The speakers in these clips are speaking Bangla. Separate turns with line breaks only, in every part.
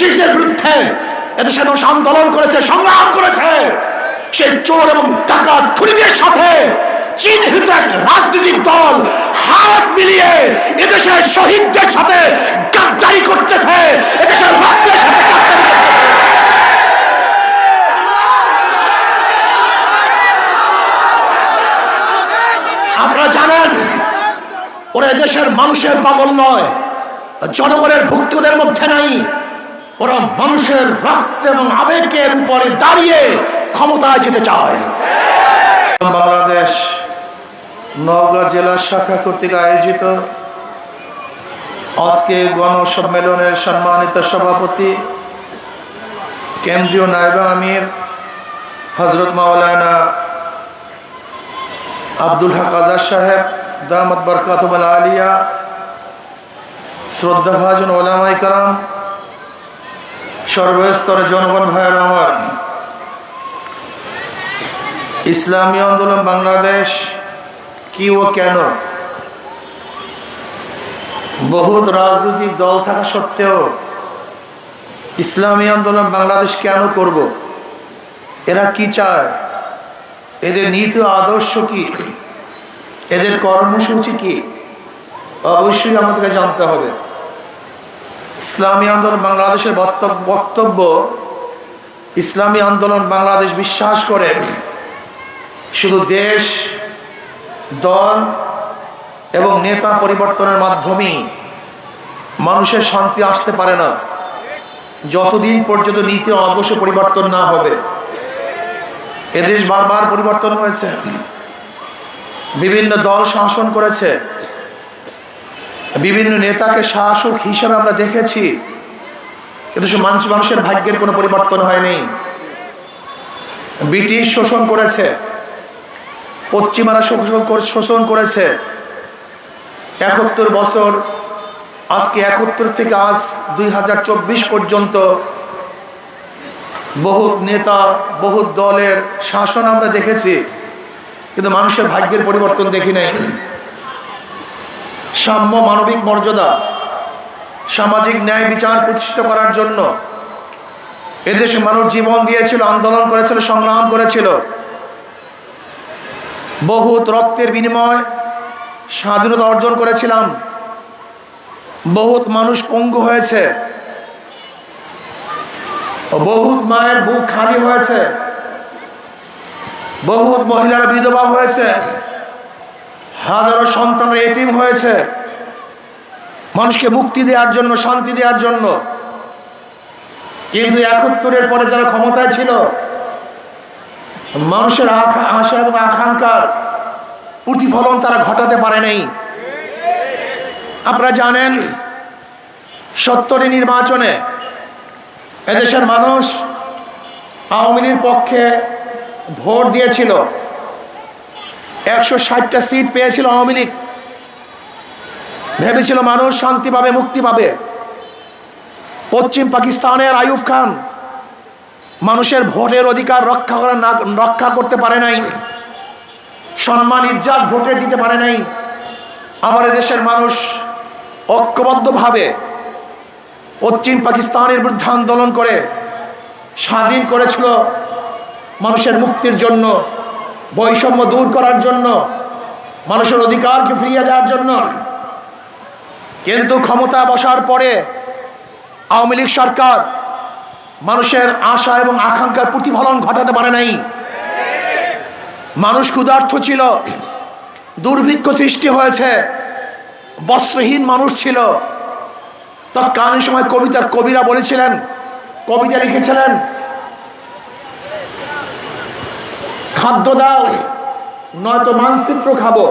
ব্রিটিশদের বিরুদ্ধে এদেশের মানুষ আন্দোলন করেছে, সংগ্রাম করেছে। সেই চোর এবং ডাকাত খুনিদের সাথে চিহ্নিত এক রাজনৈতিক দল হাত মিলিয়ে এদেশের শহীদদের সাথে গাদ্দারি করতেছে, এদেশের রাষ্ট্রের সাথে গাদ্দারি করতেছে। আপনারা জানেন ওরা দেশের মানুষের পাগল নয়, জনগণের ভুক্তদের মধ্যে নাই। ওরা মানুষের রক্ত এবং আবেগের উপরে দাঁড়িয়ে ক্ষমতায় যেতে চায়।
বাংলাদেশ নওগাঁ জেলা শাখা কর্তৃক আয়োজিত আজকে গণসম্মেলনের সম্মানিত সভাপতি কেন্দ্রীয় নায়েবে আমির হযরত মাওলানা আব্দুল হক আজাদ সাহেব দামাত বরকাতুহুল আলিয়া, শ্রদ্ধাভাজন ওলামায়ে কেরাম, সর্বস্তরের জনগণ ভাইয়ের আমার, ইসলামী আন্দোলন বাংলাদেশ কি ও কেন, বহুত রাজনৈতিক দল থাকা সত্ত্বেও ইসলামী আন্দোলন বাংলাদেশ কেন করব, এরা কি চায়, এদের নীতি আদর্শ কি, এদের কর্মসূচি কি, অবশ্যই আমাদেরকে জানতে হবে। ইসলামী আন্দোলন বাংলাদেশের বক্তব্য, ইসলামী আন্দোলন বাংলাদেশ বিশ্বাস করে শুধু দেশ, দল এবং নেতা পরিবর্তনের মাধ্যমেই মানুষের শান্তি আসতে পারে না, যতদিন পর্যন্ত নীতি আদর্শ পরিবর্তন না হবে। এদেশ বারবার পরিবর্তন হয়েছে, বিভিন্ন দল শাসন করেছে, বিভিন্ন নেতাকে শাসক হিসাবে আমরা দেখেছি, কিন্তু মানুষের ভাগ্যের কোনো পরিবর্তন হয়নি। ব্রিটিশ শোষণ করেছে, পশ্চিমারা শোষণ করেছে। ৭১ বছর, আজকে ৭১ থেকে আজ ২০২৪ পর্যন্ত বহুত নেতা, বহুত দলের শাসন আমরা দেখেছি, কিন্তু মানুষের ভাগ্যের পরিবর্তন দেখি নাই। সাম্য, মানবিক মর্যাদা, সামাজিক ন্যায় বিচার প্রতিষ্ঠিত করার জন্য এদেশে মানুষ জীবন দিয়েছিল, আন্দোলন করেছিল, সংগ্রাম করেছিল। বহুত রক্তের বিনিময় স্বাধীনতা অর্জন করেছিলাম। বহুত মানুষ পঙ্গু হয়েছে, বহুত মায়ের বুক খালি হয়েছে, বহুত মহিলারা বিধবা হয়েছে, হাজারো সন্তানরা এতিম হয়েছে মানুষকে মুক্তি দেওয়ার জন্য, শান্তি দেওয়ার জন্য। কিন্তু ৭১-এর পরে যারা ক্ষমতায় ছিল, মানুষের আশা এবং আকাঙ্ক্ষার প্রতিফলন তারা ঘটাতে পারে নাই। আপনারা জানেন ৭০ নির্বাচনে এদেশের মানুষ আওয়ামী লীগের পক্ষে ভোট দিয়েছিল। ১৬০টা সিট পেয়েছিল আওয়ামী লীগ। ভেবেছিল মানুষ শান্তি পাবে, মুক্তি পাবে। পশ্চিম পাকিস্তানের আইয়ুব খান মানুষের ভোটের অধিকার রক্ষা করতে পারে নাই, সম্মান ইজ্জত ভোটে দিতে পারে নাই। আমার দেশের মানুষ ঐক্যবদ্ধভাবে পশ্চিম পাকিস্তানের বিরুদ্ধে আন্দোলন করে স্বাধীন করেছিল, মানুষের মুক্তির জন্য, বৈষম্য দূর করার জন্য, মানুষের অধিকারকে ফিরিয়ে দেওয়ার জন্য। কিন্তু ক্ষমতা বসার পরে আওয়ামী লীগ সরকার মানুষের আশা এবং আকাঙ্ক্ষার প্রতিফলন ঘটাতে পারে নাই। মানুষ ক্ষুধার্ত ছিল, দুর্ভিক্ষ সৃষ্টি হয়েছে, বস্ত্রহীন মানুষ ছিল। তৎকালীন সময় কবিরা বলেছিলেন, কবিতা লিখেছিলেন, খাদ্য দাও নয়তো মানচিত্র খাবো।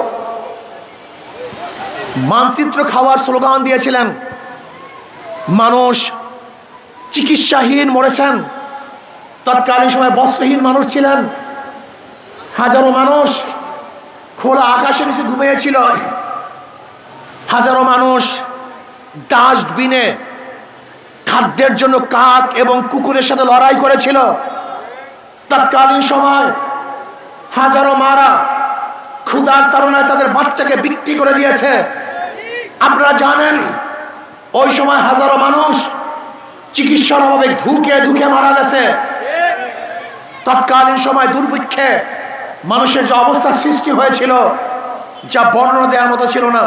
মানচিত্র খাওয়ার স্লোগান দিয়েছিলেন। মানুষ চিকিৎসাহীন মরেছেন। তৎকালীন সময় বস্ত্রহীন মানুষ ছিলেন, হাজারো মানুষ খোলা আকাশের নিচে ঘুমিয়েছিল, হাজারো মানুষ ডাস্টবিনে খাদ্যের জন্য কাক এবং কুকুরের সাথে লড়াই করেছিল। তৎকালীন সময় হাজারো মারা ক্ষুধার তাড়নায় তাদের বাচ্চাকে বিক্রি করে দিয়েছে। আপনারা জানেন ওই সময় হাজারো মানুষ চিকিৎসার অভাবে ধুকে ধুকে মারা গেছে। তৎকালীন সময় দুর্ভিক্ষে মানুষের যে অবস্থা সৃষ্টি হয়েছিল যা বর্ণনা দেওয়ার মতো ছিল না।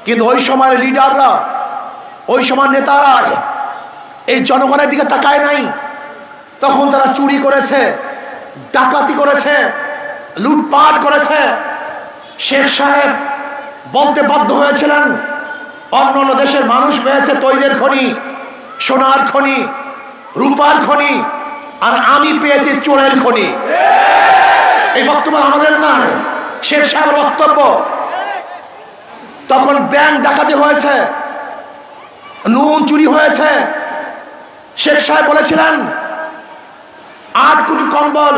কিন্তু ওই সময়ের লিডাররা, ওই সময় নেতারা এই জনগণের দিকে তাকায় নাই। তখন তারা চুরি করেছে, ডাকাতি করেছে, লুটপাট করেছে। শেখ সাহেব বলতে বাধ্য হয়েছিলেন, অন্য অন্য দেশের মানুষ পেয়েছে তৈলের খনি, সোনার খনি, রূপার খনি, আর আমি পেয়েছি চোরের খনি। এই বক্তব্য আমাদের না, শেখ সাহেবের বক্তব্য। তখন ব্যাংক ডাকাতি হয়েছে, নুন চুরি হয়েছে। শেখ সাহেব বলেছিলেন 8 কোটি কম্বল,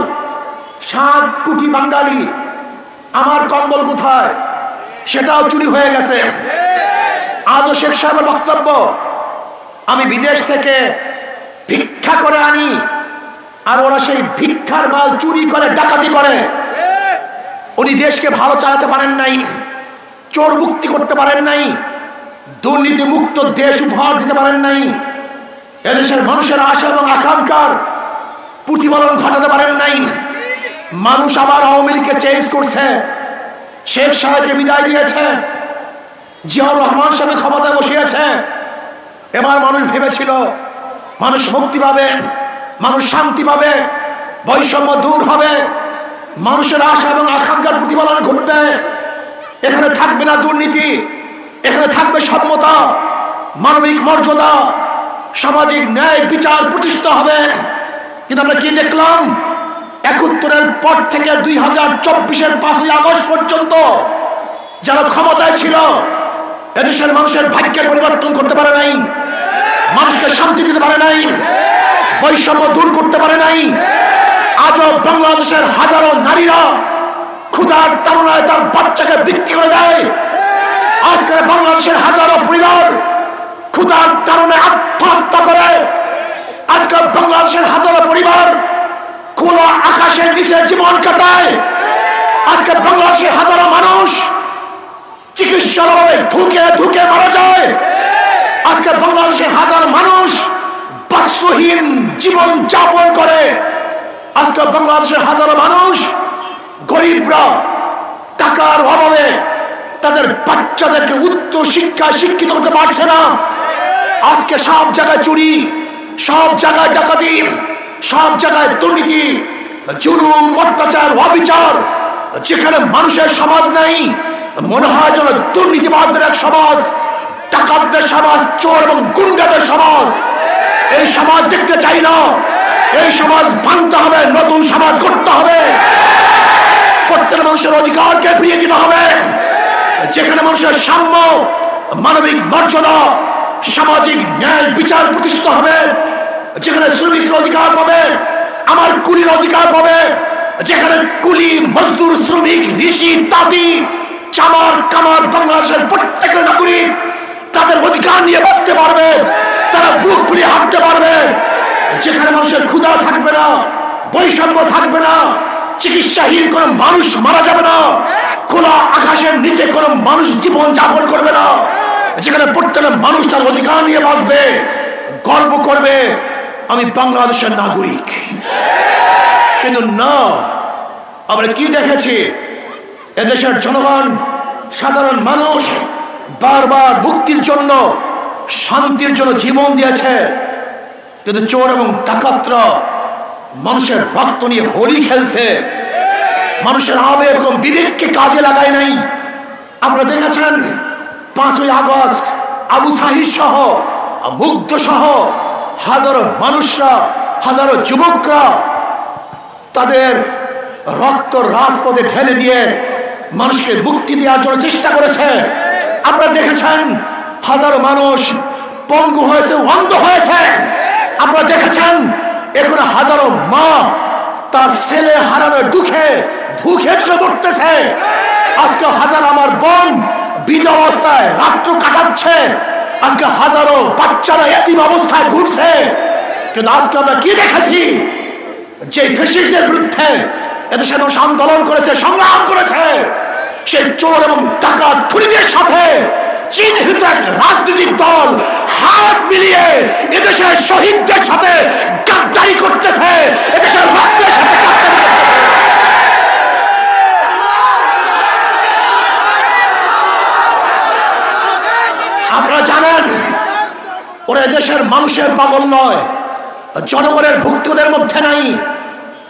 7 কোটি বাঙালি, আমার কম্বল কোথায়? সেটাও চুরি হয়ে গেছে। আজও শেখ সাহেবের বক্তব্য, আমি বিদেশ থেকে ভিক্ষা করে আনি, আর ওরা সেই ভিক্ষার মাল চুরি করে, ডাকাতি করে। উনি দেশকে ভালো চালাতে পারেন নাই, চোর মুক্তি করতে পারেন নাই, দুর্নীতি মুক্ত দেশ উপহার দিতে পারেন নাই, এদেশের মানুষের আশা এবং আকাঙ্ক্ষার প্রতিফলন ঘটাতে পারেন নাই। মানুষ আবার আওয়ামী লীগকে চেঞ্জ করছে, শেখ সাহেবকে বিদায় দিয়েছে, জিয়াউর রহমান সাহেব ক্ষমতায় বসিয়েছে। এবার মানুষ ভেবেছিল মানুষ মুক্তি পাবে, মানুষ শান্তি পাবে, বৈষম্য দূর হবে, মানুষের আশা এবং আকাঙ্ক্ষার প্রতিফলন ঘটবে। এখানে থাকবে না দুর্নীতি, এখানে থাকবে সমতা, মানবিক মর্যাদা, সামাজিক ন্যায় বিচার প্রতিষ্ঠা হবে। কিন্তু আমরা কি দেখলাম? 71-এর পর থেকে 2024-এর 5ই আগস্ট পর্যন্ত যারা ক্ষমতায় ছিল এদেশের মানুষের ভাগ্যের পরিবর্তন করতে পারে নাই, মানুষকে শান্তি দিতে পারে নাই, বৈষম্য দূর করতে পারে নাই। আজও বাংলাদেশের হাজারো নারীরা ক্ষুধার তাড়নায় তার বাচ্চাকে বিক্রি করে দেয়। আজকে বাংলাদেশের হাজারো পরিবার ক্ষুধার তাড়নায় আত্মহত্যা করে। আজকে বাংলাদেশের হাজারো পরিবার খোলা আকাশের নিচে জীবন কাটায়। আজকে বাংলাদেশের হাজারো মানুষ চিকিৎসার অভাবে ধুকে ধুকে মারা যায়। আজকে বাংলাদেশের হাজার মানুষ বস্ত্রহীন জীবন যাপন করে। আজকে বাংলাদেশের হাজারো মানুষ, গরিবরা টাকার অভাবে তাদের বাচ্চাদেরকে উচ্চ শিক্ষায় শিক্ষিত করতে পারছে না। আজকে সব জায়গায় চুরি, সব জায়গায় ডাকাতি, সব জায়গায় দুর্নীতি, জুলুম, অত্যাচার, অবিচার। যেখানে মানুষের সমাজ নেই, মনে হয় যেন দুর্নীতিবাদদের এক সমাজ, ডাকাতদের সমাজ, চোর এবং গুন্ডাদের সমাজ। এই সমাজ দেখতে চাই না। এই সমাজ ভাঙতে হবে, নতুন সমাজ করতে হবে। প্রত্যেক মানুষের অধিকারকে ফিরিয়ে দিতে হবে, যেখানে মানুষের সাম্য, মানবিক মর্যাদা, সামাজিক ন্যায় বিচার প্রতিষ্ঠিত হবে, যেখানে শ্রমিকের অধিকার পাবে, আমার কুলির অধিকার পাবে, যেখানে কুলি, মজদুর, শ্রমিক, ঋষি, তাঁতি, চামার, কামার, বাংলাদেশের প্রত্যেকের নাগরিক তাদের অধিকার নিয়ে বাঁচতে পারবে, তারা বুক ফুলিয়ে হাঁটতে পারবে। যেখানে মানুষের ক্ষুধা থাকবে না, বৈষম্য থাকবে না, চিকিৎসাহীন কোন মানুষ মারা যাবে না, খোলা আকাশের নিচে কোন মানুষ জীবন যাপন করবে না, যেখানে প্রত্যেক মানুষ তার অধিকার নিয়ে বাঁচবে, গর্ব করবে আমি বাংলাদেশের নাগরিক। কিন্তু না, আমরা কি দেখেছি? এদেশের জনগণ, সাধারণ মানুষ বারবার মুক্তির জন্য, শান্তির জন্য জীবন দিয়েছে। কিন্তু চোর এবং ডাকাতরা মানুষের রক্ত নিয়ে হোলি খেলছে, মানুষের আবেগ এবং বিবেককে কাজে লাগায় নাই। আপনারা দেখেছেন 5ই আগস্ট আবু সাহিদ সহ, মুগ্ধ সহ হাজারো মানুষরা, হাজারো যুবকরা তাদের রক্ত রাজপথে ঢেলে দিয়ে মানুষকে মুক্তি দেওয়ার জন্য চেষ্টা করেছে। আপনারা দেখেছেন হাজারো মানুষ পঙ্গু হয়েছে, অন্ধ হয়েছে। আপনারা দেখেছেন এখন হাজারো মা তার ছেলে হারানোর দুঃখে ভুখে মরতেছে। আজকে হাজার আমার বোন বিধবা অবস্থায় রাত্র কাটাচ্ছে। আজকে হাজারো বাচ্চারা এতিম অবস্থায় ঘুরছে। কিন্তু আজকে আমরা কি দেখেছি? যে ফ্যাসিস্টের বিরুদ্ধে এদেশে মানুষ আন্দোলন করেছে, সংগ্রাম করেছে, সেই চোর এবং ডাকাত খুনিদের সাথে
চিহ্নিত এক রাজনৈতিক দল হাত মিলিয়ে এদেশের শহীদদের সাথে গাদ্দারি করতেছে, এদেশের রাষ্ট্রের সাথে গাদ্দারি করতেছে। আপনারা জানেন ওরা দেশের মানুষের পাগল নয়, জনগণের ভুক্তদের মধ্যে নাই।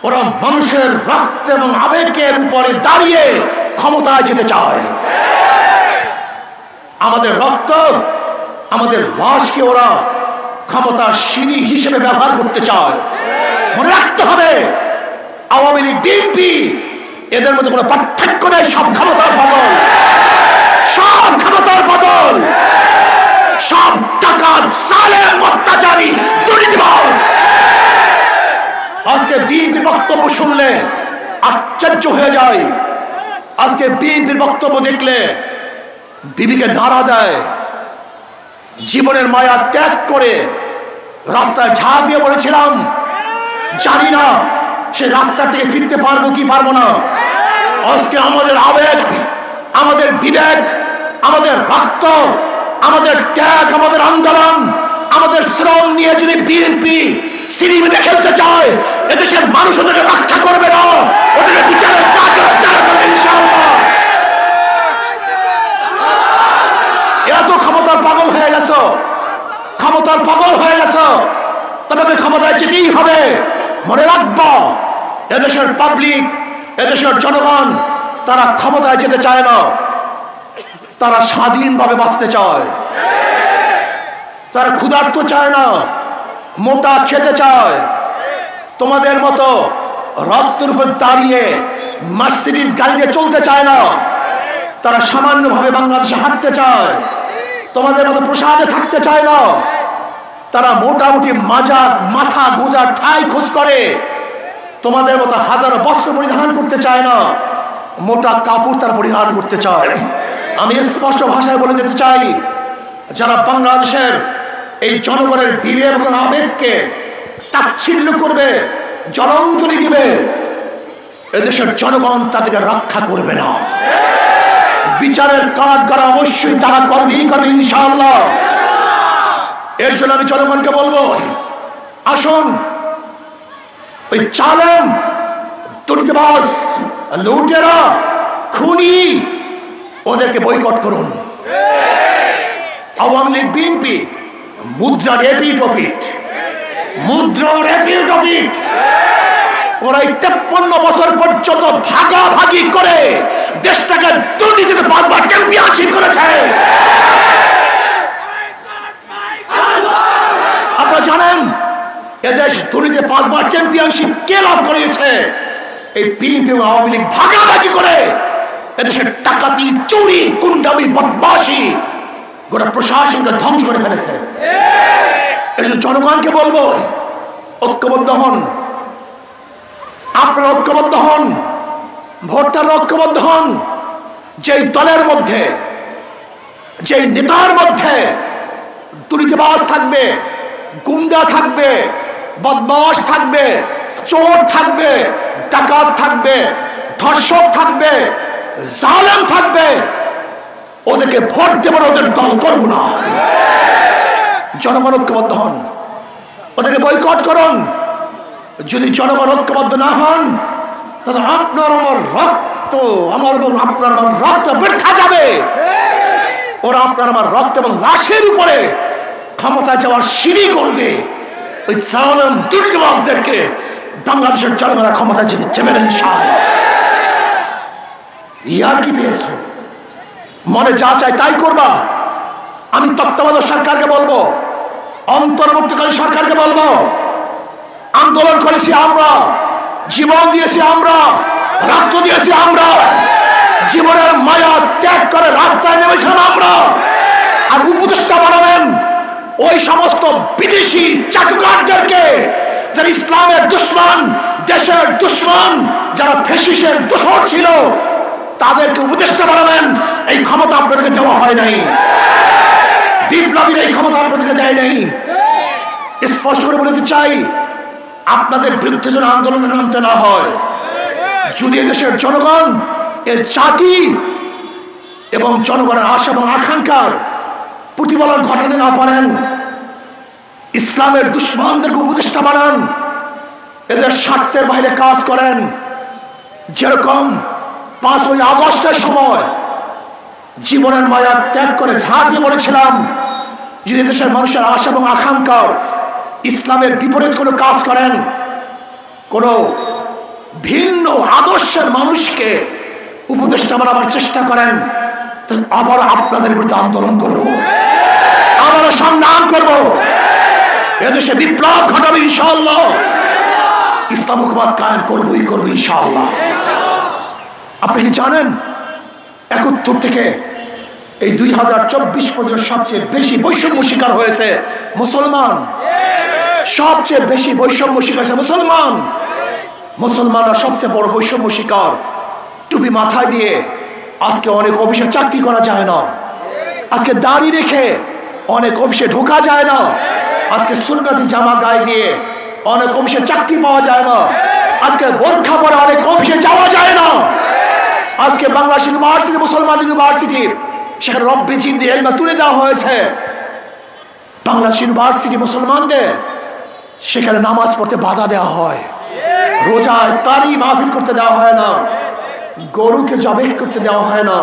ওরা মানুষের রক্ত এবং আবেগের উপরে দাঁড়িয়ে ক্ষমতায় যেতে চায়। আমাদের রক্ত, আমাদের লাশকে ওরা ক্ষমতার সিঁড়ি হিসেবে ব্যবহার করতে চায়। মনে রাখতে হবে, আওয়ামী লীগ, বিএনপি এদের মধ্যে কোনো পার্থক্য নেই। সব ক্ষমতার বদল, সব ক্ষমতার বদল, সব টাকার জালেম, অত্যাচারী, দুর্নীতিবাজ। আজকে বিএনপির বক্তব্য শুনলে আশ্চর্য হয়ে যায়। আজকে বিএনপির বক্তব্য দেখলে বিবিকে নাড়া দেয়। জীবনের মায়া ত্যাগ করে রাস্তায় ঝাঁপ দিয়ে বলেছিলাম, জানি না সে রাস্তা থেকে ফিরতে পারবো কি পারবো না। আজকে আমাদের আবেগ, আমাদের বিবেক, আমাদের রক্ত, আমাদের ত্যাগ, আমাদের আন্দোলন, আমাদের শ্রম নিয়ে যদি বিএনপি সিনেমাতে খেলতে চায়, এদেশের মানুষ ওদেরকে রক্ষা করবে না, ওদেরকে বিচারের ইনশাআল্লাহ। এত ক্ষমতার পাগল হয়ে গেছ, ক্ষমতার পাগল হয়ে গেছ, তবে ক্ষমতায় যেতেই হবে। মনে রাখবো, এদেশের পাবলিক, এদেশের জনগণ তারা ক্ষমতায় যেতে চায় না, তারা স্বাধীনভাবে বাঁচতে চায়। তারা ক্ষুধার্ত চায় না, মোটা খেতে চায়। তোমাদের মতো রক্তের উপর দাঁড়িয়ে মার্সিডিজ গাড়িতে চলতে চায় না। তারা সামান্যভাবে বাংলাদেশে হাঁটতে চায়। তোমাদের মতো প্রসাদে থাকতে চায় না। তারা মোটামুটি মাথা গোজা ঠাই খোঁজ করে। তোমাদের মতো হাজারো বস্ত্র পরিধান করতে চায় না, মোটা কাপড় তারা পরিধান করতে চায়। আমি স্পষ্ট ভাষায় বলে দিতে চাই, যারা বাংলাদেশের এই জনগণের বিবেক এবং আবেগকে তাচ্ছিল্য করবে, জলাঞ্জলি দিবে, এদেশের জনগণ তাদেরকে রক্ষা করবে না। বিচারের কাঠগড়া অবশ্যই তারা করবেই করবে ইনশাআল্লাহ। এর জন্য আমি জনগণকে বলবো, আসুন ওই জালেম, দুর্নীতিবাজ, লুটেরা, খুনি ওদেরকে বয়কট করুন। আওয়ামী লীগ, বিএনপি মুদ্রার এপিঠ, মুদ্রার এপিঠ। ওরা 53 বছর পর্যন্ত ভাগাভাগি করে দেশটাকে দুর্নীতিতে 5 বার চ্যাম্পিয়নশিপ করেছে। আপনারা জানেন এদেশ দুর্নীতিতে 5 বার চ্যাম্পিয়নশিপ কে লাভ করেছে? এই বিএনপি এবং আওয়ামী লীগ ভাগাভাগি করে এদেশের টাকাতি, চুরি, গুন্ডামি, বদমাশি গোটা প্রশাসনকে ধ্বংস করে ফেলেছে। এই জন্য জনগণকে বলবো, ঐক্যবদ্ধ হন। আপনারা ঐক্যবদ্ধ হন, ভোটটার ঐক্যবদ্ধ হন। যেই দলের মধ্যে, যেই নেতার মধ্যে দুর্নীতিবাজ থাকবে, গুন্ডা থাকবে, বদমাশ থাকবে, চোর থাকবে, ডাকাত থাকবে, ধর্ষক থাকবে, জালেম থাকবে, ওদেরকে ভোট দেবার ওদের দল করবো না। জনগণ ঐক্যবদ্ধ হন, ওদেরকে বয়কট করুন। যদি জনগণ ঐক্যবদ্ধ না হন, তাহলে আপনার আমার রক্ত, আমার এবং আপনার আমার রক্ত বৃথা যাবে। ওরা আপনার আমার রক্ত এবং লাশের উপরে ক্ষমতা যাওয়ার সিঁড়ি করবে। ওই জালেম দুর্নীতিবাজদেরকে বাংলাদেশের জনগণের ক্ষমতা যেতে চেপে দেন। ইয়ার কি পেয়েছ? মনে যা চাই তাই করবা। আমি তত্ত্বাবধায়ক সরকারকে বলবো, অন্তর্বর্তীকালীন সরকারকে বলবো, আন্দোলন করেছি আমরা, জীবন দিয়েছি আমরা, রক্ত দিয়েছি আমরা, জীবনের মায়া ত্যাগ করে রাস্তায় নেমেছিলাম আমরা। আর উপদেষ্টা বানাবেন ওই সমস্ত বিদেশি চাটুকারদেরকে, যারা ইসলামের দুশমন, দেশের দুশমন, যারা ফ্যাসিস্টের দোসর ছিল, তাদেরকে উপদেষ্টা বানাবেন। এই ক্ষমতা আপনাদেরকে দেওয়া হয় নাই। বিপ্লবীর এই ক্ষমতা আপনাদেরকে দেয় নাই। স্পষ্ট করে বলতে চাই, আপনাদের বিরুদ্ধে যেন আন্দোলনে নামতে না হয়। যদি এদেশের জনগণ, এর জাতি এবং জনগণের আশা এবং আকাঙ্ক্ষার প্রতিফলন ঘটাতে না পারেন, ইসলামের দুশ্মনদেরকে উপদেষ্টা বানান, এদের স্বার্থের বাইরে কাজ করেন। যেরকম 5ই আগস্টের সময় জীবনের মায়া ত্যাগ করে ঝাঁপ দিয়ে বলেছিলাম, যদি দেশের মানুষের আশা এবং আকাঙ্ক্ষা ইসলামের বিপরীত কোনো কাজ করেন, কোন ভিন্ন আদর্শের মানুষকে উপদেষ্টা বানাবার চেষ্টা করেন, আবার আপনাদের বিরুদ্ধে আন্দোলন করব, আবারও সংগ্রাম করব, এদেশে বিপ্লব ঘটাবে ইনশাআল্লাহ, ইসলাম হুকুমত কায়েম করবই করবো ইনশাআল্লাহ। আপনি কি জানেন 71 থেকে এই 2024 পর্যন্ত সবচেয়ে বেশি বৈষম্য শিকার হয়েছে মুসলমান, সবচেয়ে বেশি বৈষম্য শিকার হয়েছে মুসলমান। মুসলমানরা সবচেয়ে বড় বৈষম্য শিকার। টুপি মাথায় দিয়ে আজকে অনেক অফিসে চাকরি করা যায় না, আজকে দাড়ি রেখে অনেক অফিসে ঢোকা যায় না, আজকে সুন্নতি জামা গায়ে দিয়ে অনেক অফিসে চাকরি পাওয়া যায় না, আজকে বোরখা পরে অনেক অফিসে যাওয়া যায় না। আজকে বাংলাদেশ ইউনিভার্সিটি মুসলমান ইউনিভার্সিটি, সেখানে রব্বি জিন্দি এলমা তুলে দেওয়া হয়েছে। বাংলাদেশ ইউনিভার্সিটি মুসলমানদের সেখানে নামাজ পড়তে বাধা দেওয়া হয়, রোজায় তারি মাহফিল করতে দেওয়া হয় না, গরুকে জবাই করতে দেওয়া হয় না।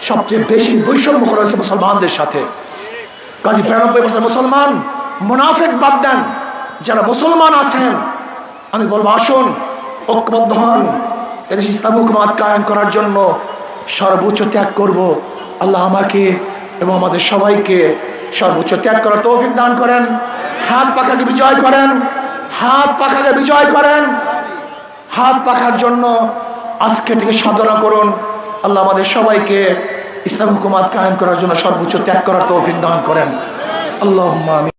সবচেয়ে বেশি বৈষম্য করা হয়েছে মুসলমানদের সাথে। কাজী 92% মুসলমান মুনাফিক বাদ দেন, যারা মুসলমান আছেন আমি বলবো আসুন ঐক্যবদ্ধ হন, এদেশে ইসলাম হুকুমত কায়েম করার জন্য সর্বোচ্চ ত্যাগ করব। আল্লাহ আমাকে এবং আমাদের সবাইকে সর্বোচ্চ ত্যাগ করার তৌফিক দান করেন। হাত পাখাকে বিজয় করেন, হাত পাখাকে বিজয় করেন। হাত পাখার জন্য আজকে থেকে সাধনা করুন। আল্লাহ আমাদের সবাইকে ইসলাম হুকুমত কায়েম করার জন্য সর্বোচ্চ ত্যাগ করার তৌফিক দান করেন। আল্লাহুম্মা আমিন।